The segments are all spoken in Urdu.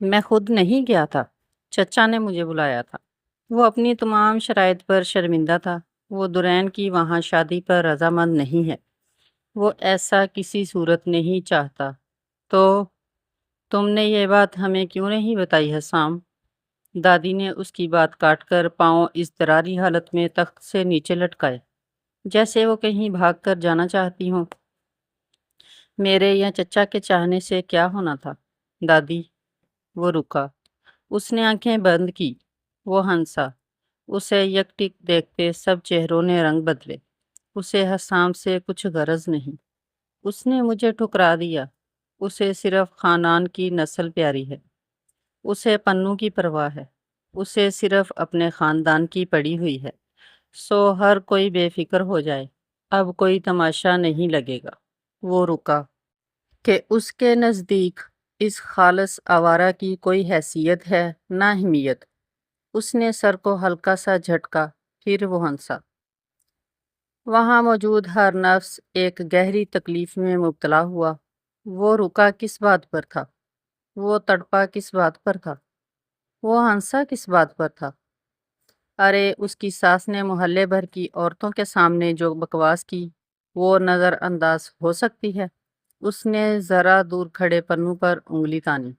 میں خود نہیں گیا تھا، چچا نے مجھے بلایا تھا۔ وہ اپنی تمام شرائط پر شرمندہ تھا۔ وہ درین کی وہاں شادی پر رضامند نہیں ہے۔ وہ ایسا کسی صورت نہیں چاہتا۔ تو تم نے یہ بات ہمیں کیوں نہیں بتائی حسام؟ دادی نے اس کی بات کاٹ کر پاؤں اضطراری حالت میں تخت سے نیچے لٹکائے، جیسے وہ کہیں بھاگ کر جانا چاہتی ہوں۔ میرے یا چچا کے چاہنے سے کیا ہونا تھا دادی؟ وہ رکا۔ اس نے آنکھیں بند کی۔ وہ ہنسا۔ اسے یکٹک دیکھتے سب چہروں نے رنگ بدلے۔ اسے حسام سے کچھ غرض نہیں۔ اس نے مجھے ٹھکرا دیا۔ اسے صرف خاندان کی نسل پیاری ہے۔ اسے پنوں کی پرواہ ہے۔ اسے صرف اپنے خاندان کی پڑی ہوئی ہے۔ سو ہر کوئی بے فکر ہو جائے، اب کوئی تماشا نہیں لگے گا۔ وہ رکا کہ اس کے نزدیک اس خالص آوارہ کی کوئی حیثیت ہے نہ اہمیت۔ اس نے سر کو ہلکا سا جھٹکا، پھر وہ ہنسا۔ وہاں موجود ہر نفس ایک گہری تکلیف میں مبتلا ہوا۔ وہ رکا کس بات پر تھا؟ وہ تڑپا کس بات پر تھا؟ وہ ہنسا کس بات پر تھا؟ ارے اس کی ساس نے محلے بھر کی عورتوں کے سامنے جو بکواس کی وہ نظر انداز ہو سکتی ہے؟ اس نے ذرا دور کھڑے پنوں پر انگلی تانی۔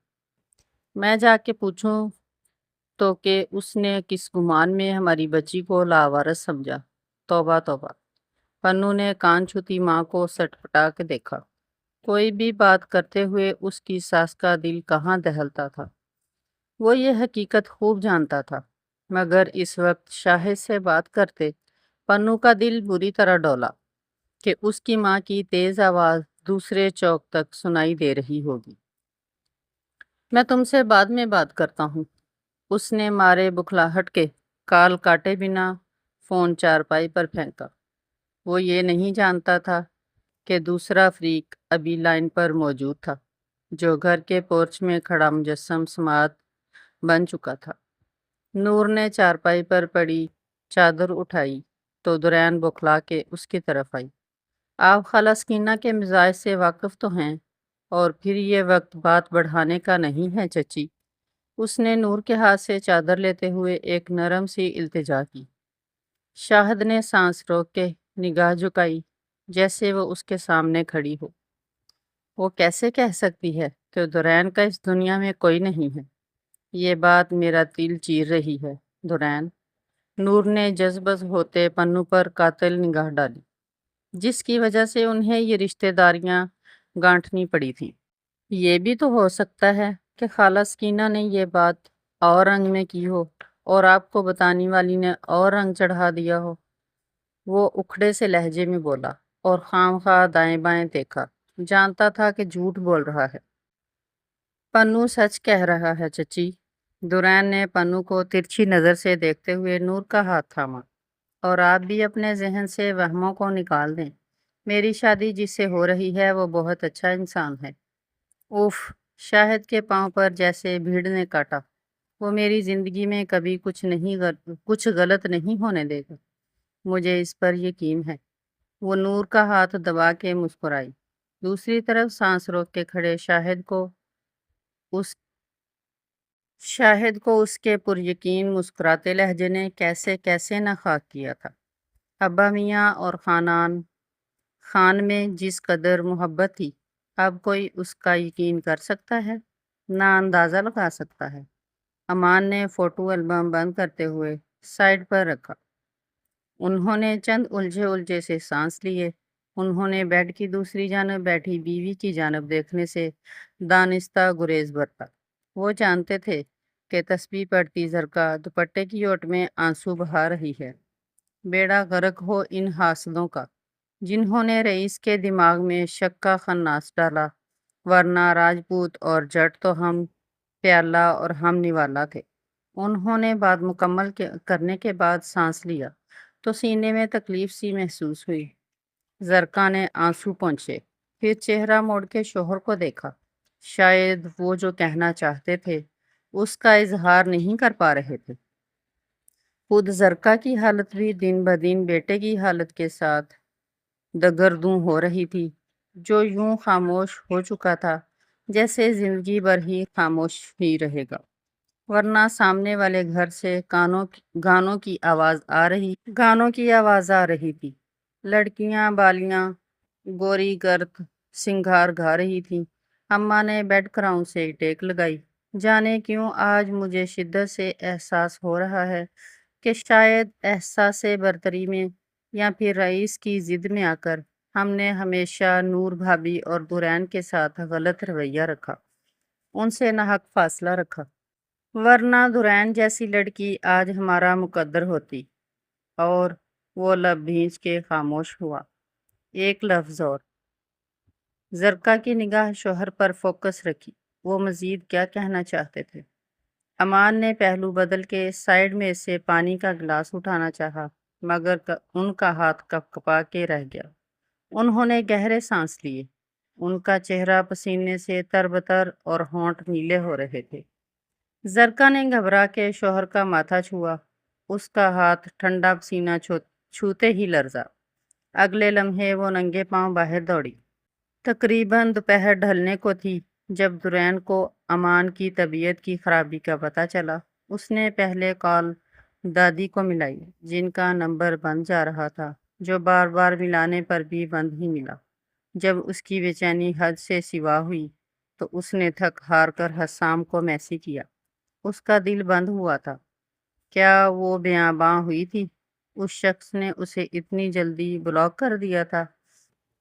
میں جا کے پوچھوں تو کہ اس نے کس گمان میں ہماری بچی کو لاوارث سمجھا؟ توبہ توبہ۔ پنو نے کان چھوتی ماں کو سٹپٹا کے دیکھا۔ کوئی بھی بات کرتے ہوئے اس کی ساس کا دل کہاں دہلتا تھا؟ وہ یہ حقیقت خوب جانتا تھا، مگر اس وقت شاہد سے بات کرتے پنو کا دل بری طرح ڈولا کہ اس کی ماں کی تیز آواز دوسرے چوک تک سنائی دے رہی ہوگی۔ میں تم سے بعد میں بات کرتا ہوں۔ اس نے مارے بکھلاہٹ کے کال کاٹے بنا فون چارپائی پر پھینکا۔ وہ یہ نہیں جانتا تھا کہ دوسرا فریق ابھی لائن پر موجود تھا، جو گھر کے پورچ میں کھڑا مجسم سماعت بن چکا تھا۔ نور نے چارپائی پر پڑی چادر اٹھائی تو درین بوکھلا کے اس کی طرف آئی۔ آپ خالہ سکینہ کے مزاج سے واقف تو ہیں، اور پھر یہ وقت بات بڑھانے کا نہیں ہے چچی۔ اس نے نور کے ہاتھ سے چادر لیتے ہوئے ایک نرم سی التجا کی۔ شاہد نے سانس روک کے نگاہ جھکائی، جیسے وہ اس کے سامنے کھڑی ہو۔ وہ کیسے کہہ سکتی ہے کہ درین کا اس دنیا میں کوئی نہیں ہے؟ یہ بات میرا دل چیر رہی ہے درین۔ نور نے جذبز ہوتے پنو پر قاتل نگاہ ڈالی، جس کی وجہ سے انہیں یہ رشتہ داریاں گانٹھنی پڑی تھی۔ یہ بھی تو ہو سکتا ہے کہ خالہ سکینہ نے یہ بات اور رنگ میں کی ہو اور آپ کو بتانے والی نے اور رنگ چڑھا دیا ہو۔ وہ اکھڑے سے لہجے میں بولا اور خام خواہ دائیں بائیں دیکھا، جانتا تھا کہ جھوٹ بول رہا ہے۔ پنو سچ کہہ رہا ہے چچی۔ درین نے پنو کو ترچھی نظر سے دیکھتے ہوئے نور کا ہاتھ تھاما۔ اور آپ بھی اپنے ذہن سے وہموں کو نکال دیں۔ میری شادی جس سے ہو رہی ہے وہ بہت اچھا انسان ہے۔ اوف! شاہد کے پاؤں پر جیسے بھیڑ نے کاٹا۔ وہ میری زندگی میں کبھی کچھ غلط نہیں ہونے دے گا، مجھے اس پر یقین ہے۔ وہ نور کا ہاتھ دبا کے مسکرائی۔ دوسری طرف سانس روک کے کھڑے شاہد کو اس کے پر یقین مسکراتے لہجے نے کیسے کیسے نہ خاک کیا تھا۔ ابا میاں اور خان میں جس قدر محبت تھی، اب کوئی اس کا یقین کر سکتا ہے؟ نہ اندازہ لگا سکتا ہے۔ امان نے فوٹو البم بند کرتے ہوئے سائڈ پر رکھا۔ انہوں نے چند الجھے سے سانس لیے۔ انہوں نے بیڈ کی دوسری جانب بیٹھی بیوی کی جانب دیکھنے سے دانستہ گریز برتا۔ وہ جانتے تھے کہ تسبیح پڑھتی زرکا دوپٹے کی اوٹ میں آنسو بہا رہی ہے۔ بیڑا غرق ہو ان حاسدوں کا، جنہوں نے رئیس کے دماغ میں شک کا خناس ڈالا، ورنہ راجپوت اور جٹ تو ہم پیالہ اور ہم نوالا تھے۔ انہوں نے بات مکمل کرنے کے بعد سانس لیا تو سینے میں تکلیف سی محسوس ہوئی۔ زرکا نے آنسو پونچھے، پھر چہرہ موڑ کے شوہر کو دیکھا۔ شاید وہ جو کہنا چاہتے تھے اس کا اظہار نہیں کر پا رہے تھے۔ خود زرکا کی حالت بھی دن بدن بیٹے کی حالت کے ساتھ دگردوں ہو رہی تھی، جو یوں خاموش ہو چکا تھا جیسے زندگی بھر ہی خاموش ہی رہے گا، ورنہ سامنے والے گھر سے گانوں کی آواز آ رہی تھی۔ لڑکیاں بالیاں گوری گرد سنگھار گا رہی تھیں۔ اماں نے بیڈ کراؤن سے ٹیک لگائی۔ جانے کیوں آج مجھے شدت سے احساس ہو رہا ہے کہ شاید احساس برتری میں یا پھر رئیس کی ضد میں آ کر ہم نے ہمیشہ نور بھابھی اور دورین کے ساتھ غلط رویہ رکھا، ان سے ناحق فاصلہ رکھا، ورنہ دورین جیسی لڑکی آج ہمارا مقدر ہوتی۔ اور وہ لب بھینچ کے خاموش ہوا۔ ایک لفظ اور۔ زرکا کی نگاہ شوہر پر فوکس رکھی۔ وہ مزید کیا کہنا چاہتے تھے؟ امان نے پہلو بدل کے سائیڈ میں سے پانی کا گلاس اٹھانا چاہا، مگر ان کا ہاتھ کپکپا کے رہ گیا۔ انہوں نے گہرے سانس لیے۔ ان کا چہرہ پسینے سے تربتر اور ہونٹ نیلے ہو رہے تھے۔ زرکا نے گھبرا کے شوہر کا ماتھا چھوا۔ اس کا ہاتھ ٹھنڈا پسینہ چھوتے ہی لرزا۔ اگلے لمحے وہ ننگے پاؤں باہر دوڑی۔ تقریباً دوپہر ڈھلنے کو تھی جب دورین کو امان کی طبیعت کی خرابی کا پتہ چلا۔ اس نے پہلے کال دادی کو ملائی، جن کا نمبر بند جا رہا تھا، جو بار بار ملانے پر بھی بند ہی ملا۔ جب اس کی بے چینی حد سے سوا ہوئی تو اس نے تھک ہار کر حسام کو میسج کیا۔ اس کا دل بند ہوا تھا۔ کیا وہ بیاباں ہوئی تھی؟ اس شخص نے اسے اتنی جلدی بلاک کر دیا تھا؟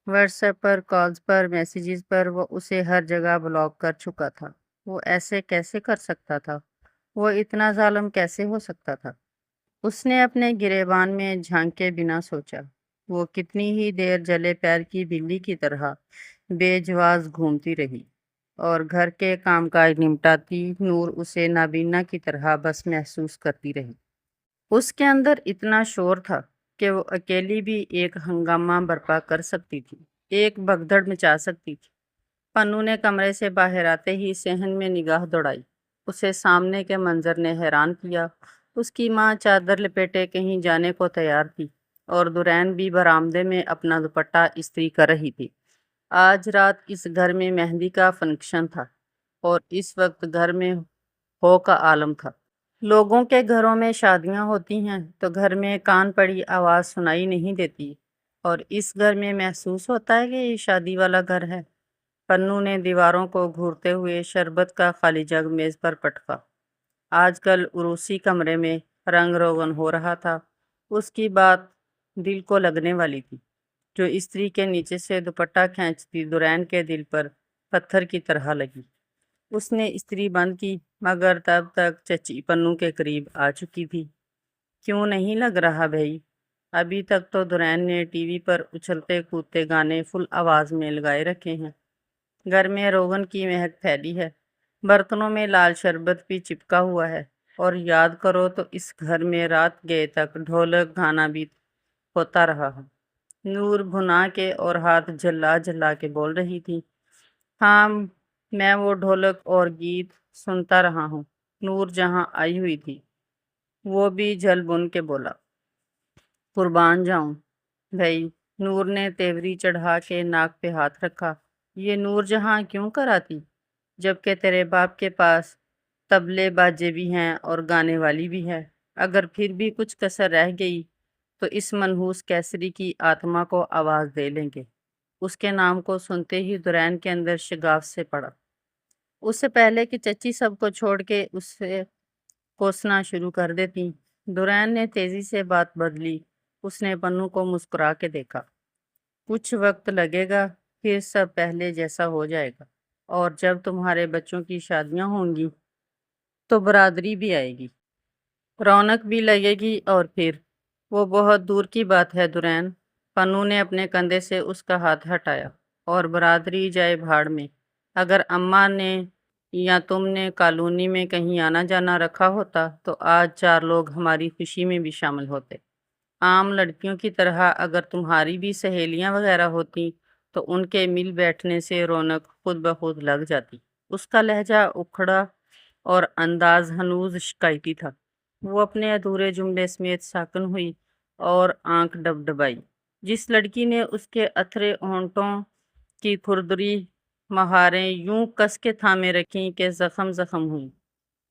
واٹس ایپ پر، کالز پر، میسیجز پر وہ اسے ہر جگہ بلاک کر چکا تھا۔ وہ ایسے کیسے کر سکتا تھا؟ وہ اتنا ظالم کیسے ہو سکتا تھا؟ اس نے اپنے گریبان میں جھانکے بنا سوچا۔ وہ کتنی ہی دیر جلے پیر کی بلی کی طرح بے جواز گھومتی رہی اور گھر کے کام کاج نمٹاتی نور اسے نابینا کی طرح بس محسوس کرتی رہی۔ اس کے اندر اتنا شور تھا کہ وہ اکیلی بھی ایک ہنگامہ برپا کر سکتی تھی، ایک بھگدڑ مچا سکتی تھی۔ پنو نے کمرے سے باہر آتے ہی صحن میں نگاہ دوڑائی۔ اسے سامنے کے منظر نے حیران کیا۔ اس کی ماں چادر لپیٹے کہیں جانے کو تیار تھی اور دورین بھی برآمدے میں اپنا دوپٹہ استری کر رہی تھی۔ آج رات اس گھر میں مہندی کا فنکشن تھا اور اس وقت گھر میں ہو کا عالم تھا۔ لوگوں کے گھروں میں شادیاں ہوتی ہیں تو گھر میں کان پڑی آواز سنائی نہیں دیتی، اور اس گھر میں محسوس ہوتا ہے کہ یہ شادی والا گھر ہے۔ پنو نے دیواروں کو گھورتے ہوئے شربت کا خالی جگ میز پر پٹکا۔ آج کل عروسی کمرے میں رنگ روغن ہو رہا تھا۔ اس کی بات دل کو لگنے والی تھی۔ جو استری کے نیچے سے دوپٹہ کھینچتی دورین کے دل پر پتھر کی طرح لگی۔ اس نے استری بند کی، مگر تب تک چچی پنو کے قریب آ چکی تھی۔ کیوں نہیں لگ رہا بھائی؟ ابھی تک تو دورین نے ٹی وی پر اچھلتے کودتے گانے فل آواز میں لگائے رکھے ہیں۔ گھر میں روغن کی مہک پھیلی ہے، برتنوں میں لال شربت بھی چپکا ہوا ہے، اور یاد کرو تو اس گھر میں رات گئے تک ڈھولک گانا بھی ہوتا رہا ہے۔ نور بھنا کے اور ہاتھ جھلا جھلا کے بول رہی تھی۔ ہاں، میں وہ ڈھولک اور گیت سنتا رہا ہوں۔ نور جہاں آئی ہوئی تھی وہ بھی جھل بن کے بولا۔ قربان جاؤں بھائی۔ نور نے تیوری چڑھا کے ناک پہ ہاتھ رکھا۔ یہ نور جہاں کیوں کراتی، جبکہ تیرے باپ کے پاس طبلے باجے بھی ہیں اور گانے والی بھی ہے۔ اگر پھر بھی کچھ کسر رہ گئی تو اس منحوس کیسری کی آتما کو آواز دے لیں گے۔ اس کے نام کو سنتے ہی دورین کے اندر شگاف سے پڑا۔ اس سے پہلے کہ چچی سب کو چھوڑ کے اسے کوسنا شروع کر دیتی، دورین نے تیزی سے بات بدلی۔ اس نے پنو کو مسکرا کے دیکھا۔ کچھ وقت لگے گا، پھر سب پہلے جیسا ہو جائے گا، اور جب تمہارے بچوں کی شادیاں ہوں گی تو برادری بھی آئے گی، رونق بھی لگے گی، اور پھر وہ بہت دور کی بات ہے دورین۔ پنو نے اپنے کندھے سے اس کا ہاتھ ہٹایا۔ اور برادری جائے بھاڑ میں۔ اگر اماں نے یا تم نے کالونی میں کہیں آنا جانا رکھا ہوتا تو آج 4 لوگ ہماری خوشی میں بھی شامل ہوتے۔ عام لڑکیوں کی طرح اگر تمہاری بھی سہیلیاں وغیرہ ہوتی تو ان کے مل بیٹھنے سے رونق خود بخود لگ جاتی۔ اس کا لہجہ اکھڑا اور انداز ہنوز شکایتی تھا۔ وہ اپنے ادھورے جملے سمیت ساکن ہوئی اور آنکھ ڈبڈبائی۔ جس لڑکی نے اس کے اتھرے ہونٹوں کی کھردری مہاریں یوں کس کے تھامے رکھیں کہ زخم زخم ہوئی۔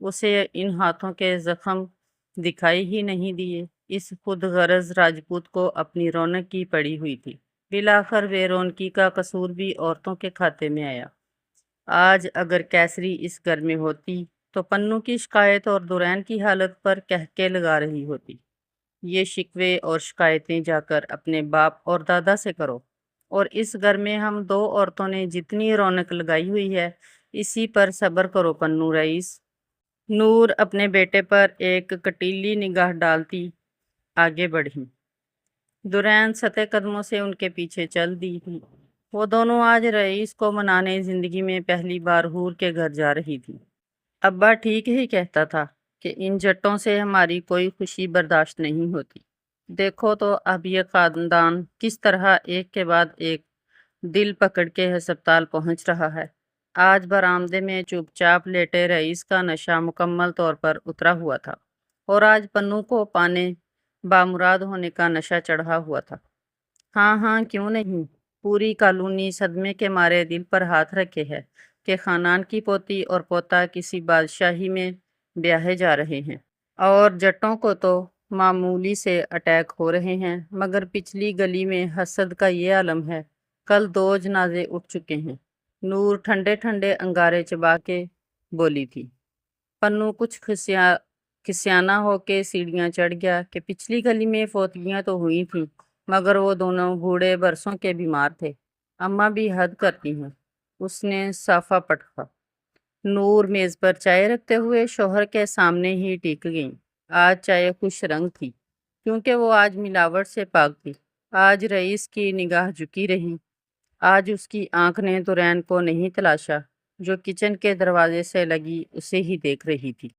اسے ان ہاتھوں کے زخم دکھائی ہی نہیں دیے۔ اس خود غرض راجپوت کو اپنی رونق کی پڑی ہوئی تھی۔ بالآخر بے رونقی کا قصور بھی عورتوں کے کھاتے میں آیا۔ آج اگر کیسری اس گھر میں ہوتی تو پنو کی شکایت اور دورین کی حالت پر کہکے لگا رہی ہوتی۔ یہ شکوے اور شکایتیں جا کر اپنے باپ اور دادا سے کرو، اور اس گھر میں ہم دو عورتوں نے جتنی رونق لگائی ہوئی ہے اسی پر صبر کرو پنو رئیس۔ نور اپنے بیٹے پر ایک کٹیلی نگاہ ڈالتی آگے بڑھی۔ دورین سطح قدموں سے ان کے پیچھے چل دی تھی۔ وہ دونوں آج رئیس کو منانے زندگی میں پہلی بار حور کے گھر جا رہی تھی۔ ابا ٹھیک ہی کہتا تھا کہ ان جٹوں سے ہماری کوئی خوشی برداشت نہیں ہوتی۔ دیکھو تو اب یہ خاندان کس طرح ایک کے بعد ایک دل پکڑ کے ہسپتال پہنچ رہا ہے۔ آج برآمدے میں چپ چاپ لیٹے رئیس کا نشہ مکمل طور پر اترا ہوا تھا، اور آج پنو کو پانے بامراد ہونے کا نشہ چڑھا ہوا تھا۔ ہاں ہاں کیوں نہیں، پوری کالونی صدمے کے مارے دل پر ہاتھ رکھے ہے کہ خاندان کی پوتی اور پوتا کسی بادشاہی میں بیاہے جا رہے ہیں، اور جٹوں کو تو معمولی سے اٹیک ہو رہے ہیں، مگر پچھلی گلی میں حسد کا یہ عالم ہے۔ کل 2 جنازے اٹھ چکے ہیں۔ نور ٹھنڈے ٹھنڈے انگارے چبا کے بولی تھی۔ پنو کچھ کھسیانہ ہو کے سیڑھیاں چڑھ گیا کہ پچھلی گلی میں فوتگیاں تو ہوئی تھیں، مگر وہ دونوں بوڑھے برسوں کے بیمار تھے۔ اماں بھی حد کرتی ہیں، اس نے صافہ پٹکا۔ نور میز پر چائے رکھتے ہوئے شوہر کے سامنے ہی ٹک گئیں۔ آج چائے خوش رنگ تھی، کیونکہ وہ آج ملاوٹ سے پاک تھی۔ آج رئیس کی نگاہ جھکی رہی۔ آج اس کی آنکھ نے دورین کو نہیں تلاشا، جو کچن کے دروازے سے لگی اسے ہی دیکھ رہی تھی۔